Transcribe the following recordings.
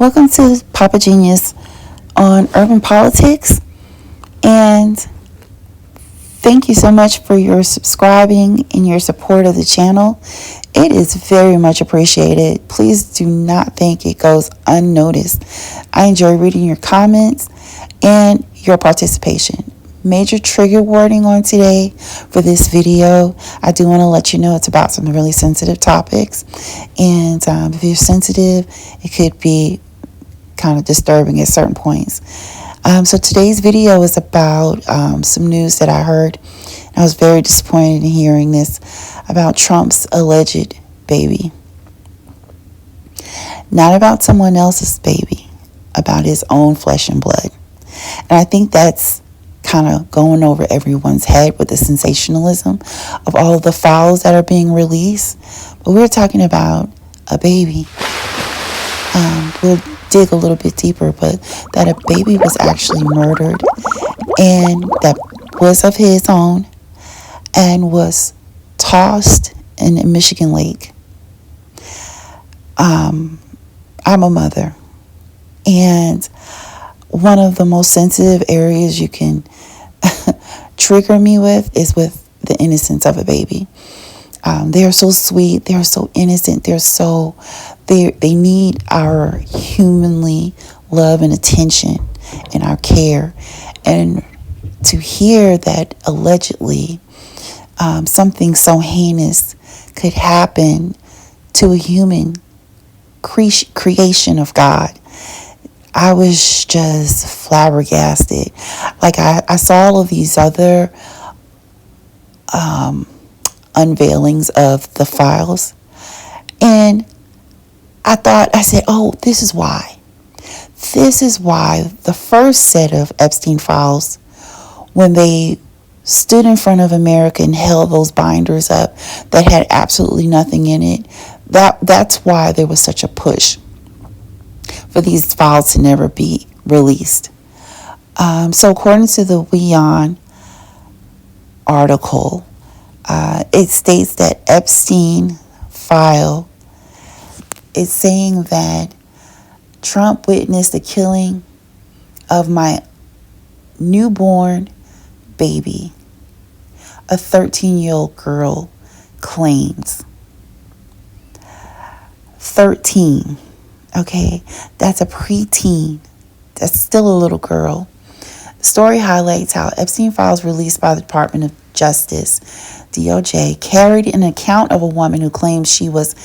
Welcome to Papa Genius on Urban Politics, and thank you so much for your subscribing and your support of the channel. It is very much appreciated. Please do not think it goes unnoticed. I enjoy reading your comments and your participation. Major trigger warning on today for this video. I do want to let you know it's about some really sensitive topics, and if you're sensitive, it could be kind of disturbing at certain points. So today's video is about some news that I heard. I was very disappointed in hearing this about Trump's alleged baby. Not about someone else's baby, about his own flesh and blood. And I think that's kind of going over everyone's head with the sensationalism of all of the files that are being released. But we're talking about a baby. We'll dig a little bit deeper, but that a baby was actually murdered and that was of his own and was tossed in a Michigan lake. I'm a mother, and one of the most sensitive areas you can trigger me with is with the innocence of a baby. They are so sweet. They are so innocent. They need our humanly love and attention and our care. And to hear that allegedly something so heinous could happen to a human creation of God, I was just flabbergasted. Like I saw all of these other unveilings of the files, and I said, oh, this is why the first set of Epstein files, when they stood in front of America and held those binders up that had absolutely nothing in it, that's why there was such a push for these files to never be released. So according to the WION article, it states that Epstein file is saying that Trump witnessed the killing of my newborn baby, a 13-year-old girl claims. 13. Okay, that's a preteen. That's still a little girl. The story highlights how Epstein files released by the Department of Justice, DOJ, carried an account of a woman who claims she was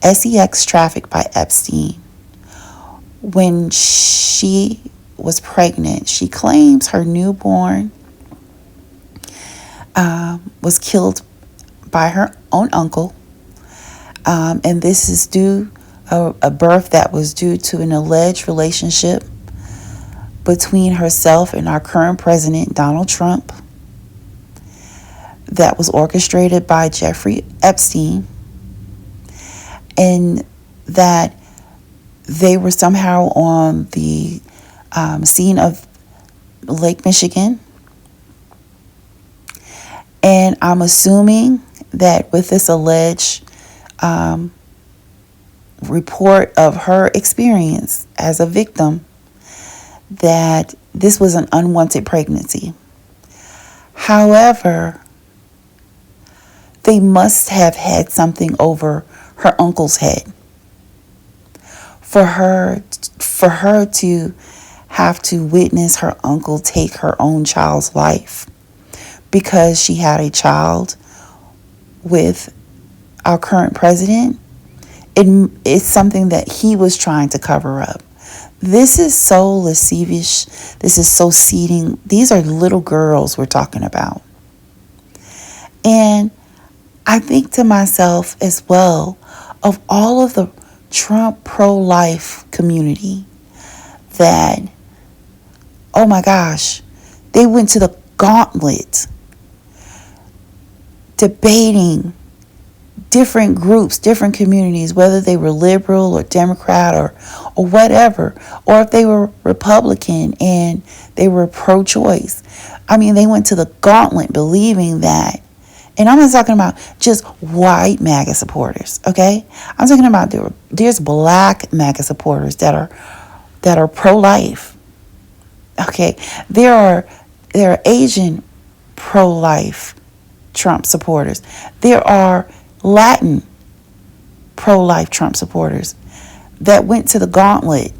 sex trafficked by Epstein. When she was pregnant, she claims her newborn was killed by her own uncle. And this is due a birth that was due to an alleged relationship between herself and our current president, Donald Trump, that was orchestrated by Jeffrey Epstein, and that they were somehow on the scene of Lake Michigan. And I'm assuming that with this alleged report of her experience as a victim, that this was an unwanted pregnancy. However, they must have had something over her uncle's head for her to have to witness her uncle take her own child's life because she had a child with our current president. It's something that he was trying to cover up. This is so lascivious. This is so seeding. These are little girls we're talking about. And I think to myself as well, of all of the Trump pro-life community, that, oh my gosh, they went to the gauntlet debating different groups, different communities, whether they were liberal or Democrat or whatever, or if they were Republican and they were pro-choice. I mean, they went to the gauntlet believing that And I'm not talking about just white MAGA supporters, okay? I'm talking about there's black MAGA supporters that are pro-life. Okay, there are Asian pro-life Trump supporters. There are Latin pro-life Trump supporters that went to the gauntlet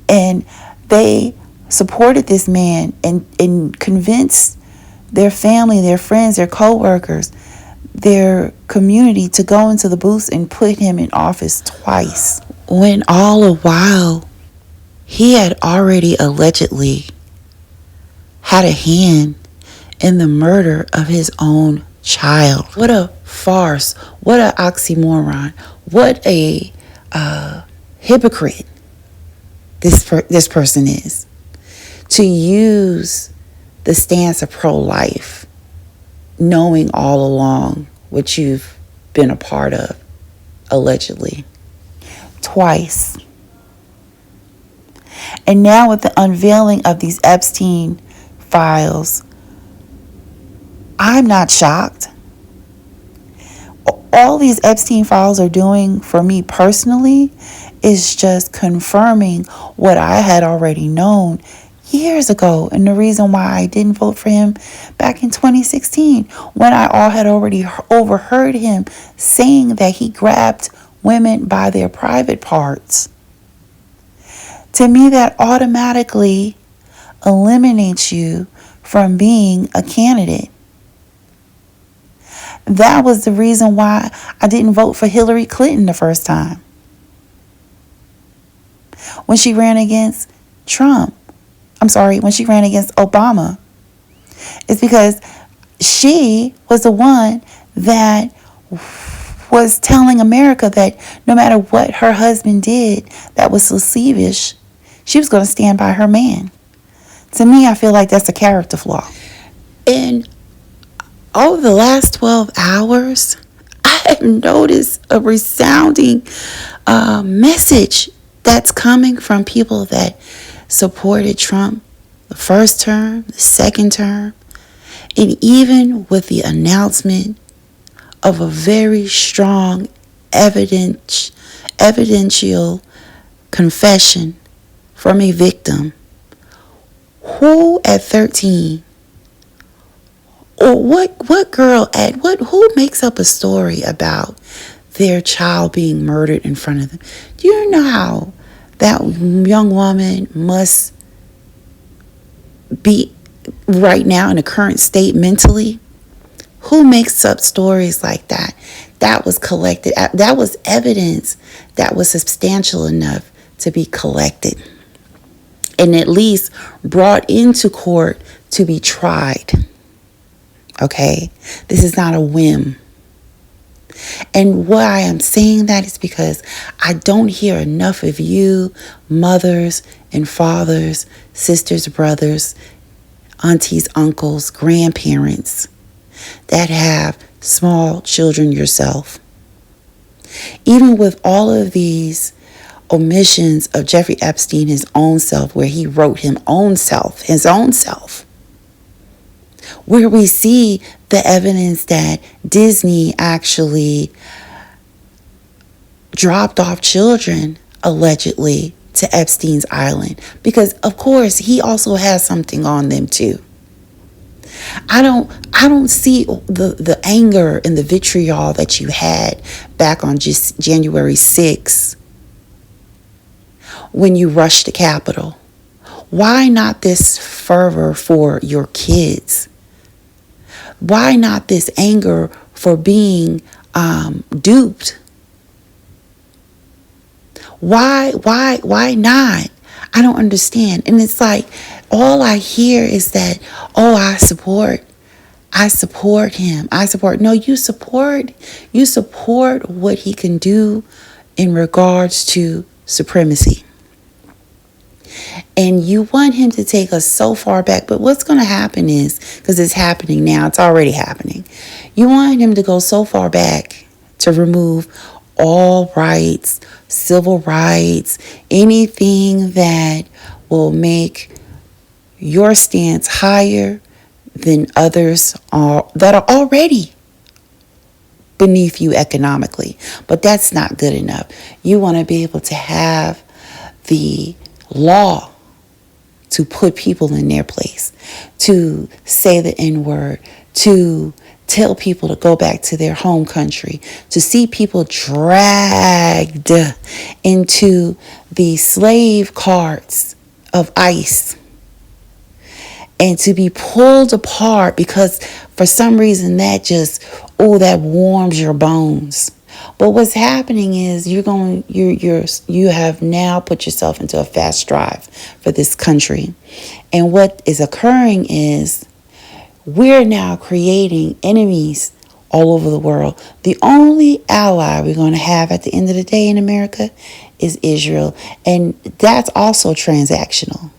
and they supported this man and convinced their family, their friends, their co-workers, their community to go into the booth and put him in office twice. When all the while he had already allegedly had a hand in the murder of his own child. What a farce. What an oxymoron. What a hypocrite this person is. To use the stance of pro-life, knowing all along what you've been a part of, allegedly. Twice. And now with the unveiling of these Epstein files, I'm not shocked. All these Epstein files are doing for me personally is just confirming what I had already known years ago, and the reason why I didn't vote for him back in 2016 when I had already overheard him saying that he grabbed women by their private parts. To me, that automatically eliminates you from being a candidate. That was the reason why I didn't vote for Hillary Clinton the first time when she ran against Trump. When she ran against Obama. It's because she was the one that was telling America that no matter what her husband did that was lascivious, she was going to stand by her man. To me, I feel like that's a character flaw. And over the last 12 hours, I have noticed a resounding message that's coming from people that supported Trump the first term, the second term, and even with the announcement of a very strong evidential confession from a victim who at 13, or what girl who makes up a story about their child being murdered in front of them? Do you know how that young woman must be right now in a current state mentally? Who makes up stories like that? That was collected. That was evidence that was substantial enough to be collected and at least brought into court to be tried. Okay? This is not a whim. And why I am saying that is because I don't hear enough of you, mothers and fathers, sisters, brothers, aunties, uncles, grandparents that have small children yourself. Even with all of these omissions of Jeffrey Epstein, his own self, where he wrote his own self, where we see the evidence that Disney actually dropped off children, allegedly, to Epstein's Island. Because, of course, he also has something on them, too. I don't see the anger and the vitriol that you had back on just January 6th when you rushed the Capitol. Why not this fervor for your kids? Why not this anger for being duped? Why not? I don't understand. And it's like all I hear is that, oh, I support him. No, you support what he can do in regards to supremacy. And you want him to take us so far back. But what's going to happen is, because it's happening now, it's already happening. You want him to go so far back to remove all rights, civil rights, anything that will make your stance higher, than others that are already beneath you economically. But that's not good enough. You want to be able to have the law to put people in their place, to say the N-word, to tell people to go back to their home country, to see people dragged into the slave carts of ICE, and to be pulled apart because for some reason that warms your bones. But what's happening is you have now put yourself into a fast drive for this country. And what is occurring is we're now creating enemies all over the world. The only ally we're going to have at the end of the day in America is Israel. And that's also transactional.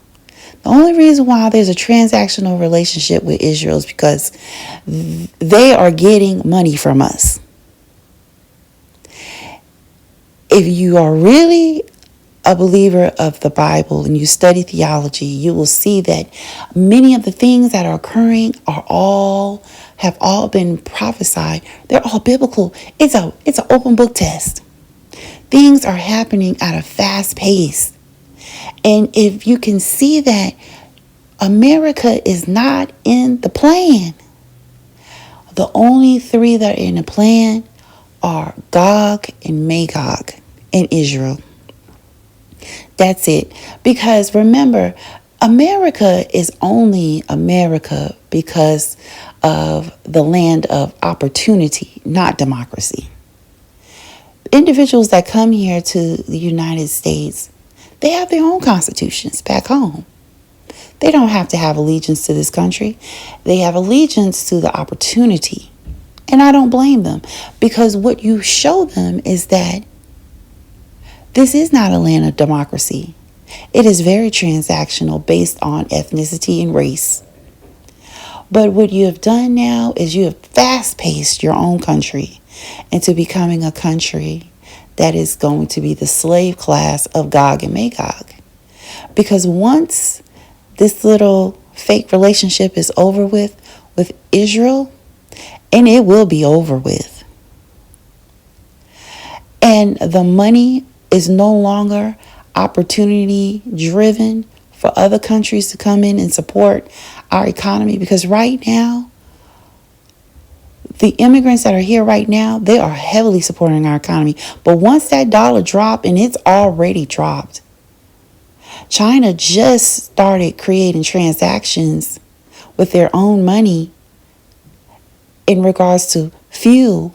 The only reason why there's a transactional relationship with Israel is because they are getting money from us. If you are really a believer of the Bible and you study theology, you will see that many of the things that are occurring have all been prophesied. They're all biblical. It's an open book test. Things are happening at a fast pace. And if you can see that America is not in the plan, the only three that are in the plan are Gog and Magog in Israel. That's it. Because remember, America is only America because of the land of opportunity, not democracy. Individuals that come here to the United States, they have their own constitutions back home. They don't have to have allegiance to this country. They have allegiance to the opportunity. And I don't blame them, because what you show them is that this is not a land of democracy. It is very transactional based on ethnicity and race. But what you have done now is you have fast-paced your own country into becoming a country that is going to be the slave class of Gog and Magog. Because once this little fake relationship is over with Israel, and it will be over with, and the money is no longer opportunity driven for other countries to come in and support our economy, because right now, the immigrants that are here right now, they are heavily supporting our economy. But once that dollar dropped, and it's already dropped, China just started creating transactions with their own money in regards to fuel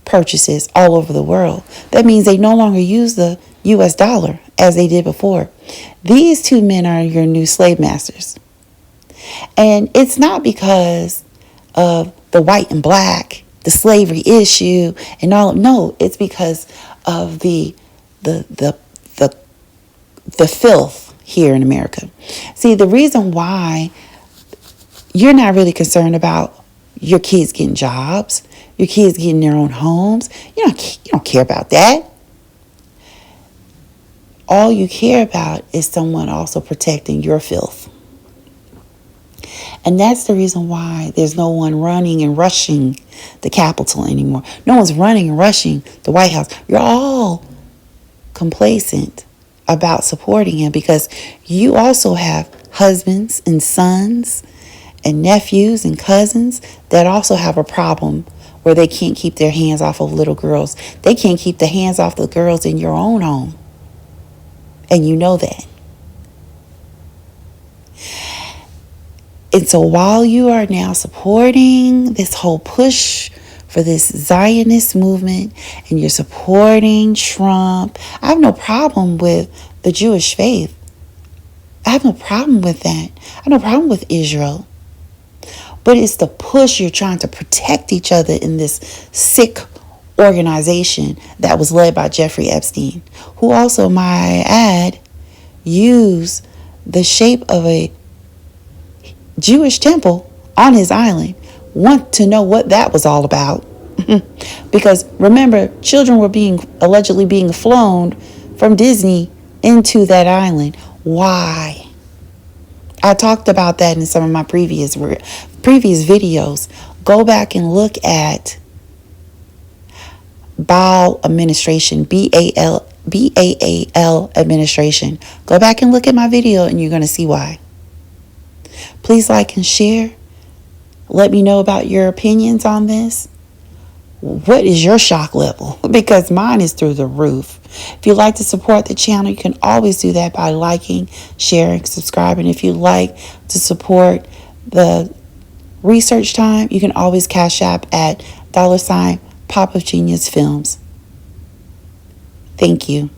purchases all over the world. That means they no longer use the US dollar as they did before. These two men are your new slave masters. And it's not because of the white and black, the slavery issue and all. No, it's because of the filth here in America. See, the reason why you're not really concerned about your kids getting jobs, your kids getting their own homes, you don't care about that. All you care about is someone also protecting your filth. And that's the reason why there's no one running and rushing the Capitol anymore. No one's running and rushing the White House. You're all complacent about supporting him because you also have husbands and sons and nephews and cousins that also have a problem where they can't keep their hands off of little girls. They can't keep the hands off the girls in your own home. And you know that. And so while you are now supporting this whole push for this Zionist movement and you're supporting Trump, I have no problem with the Jewish faith. I have no problem with that. I have no problem with Israel. But it's the push. You're trying to protect each other in this sick organization that was led by Jeffrey Epstein, who also, my add, used the shape of a Jewish temple on his island. Want to know what that was all about? Because remember, children were allegedly being flown from Disney into that island. Why? I talked about that in some of my previous videos. Go back and look at bowel administration, BAL administration. Go back and look at my video and you're going to see why. Please like and share. Let me know about your opinions on this. What is your shock level? Because mine is through the roof. If you'd like to support the channel, you can always do that by liking, sharing, subscribing. If you'd like to support the research time, you can always cash app at $Pop of Genius Films. Thank you.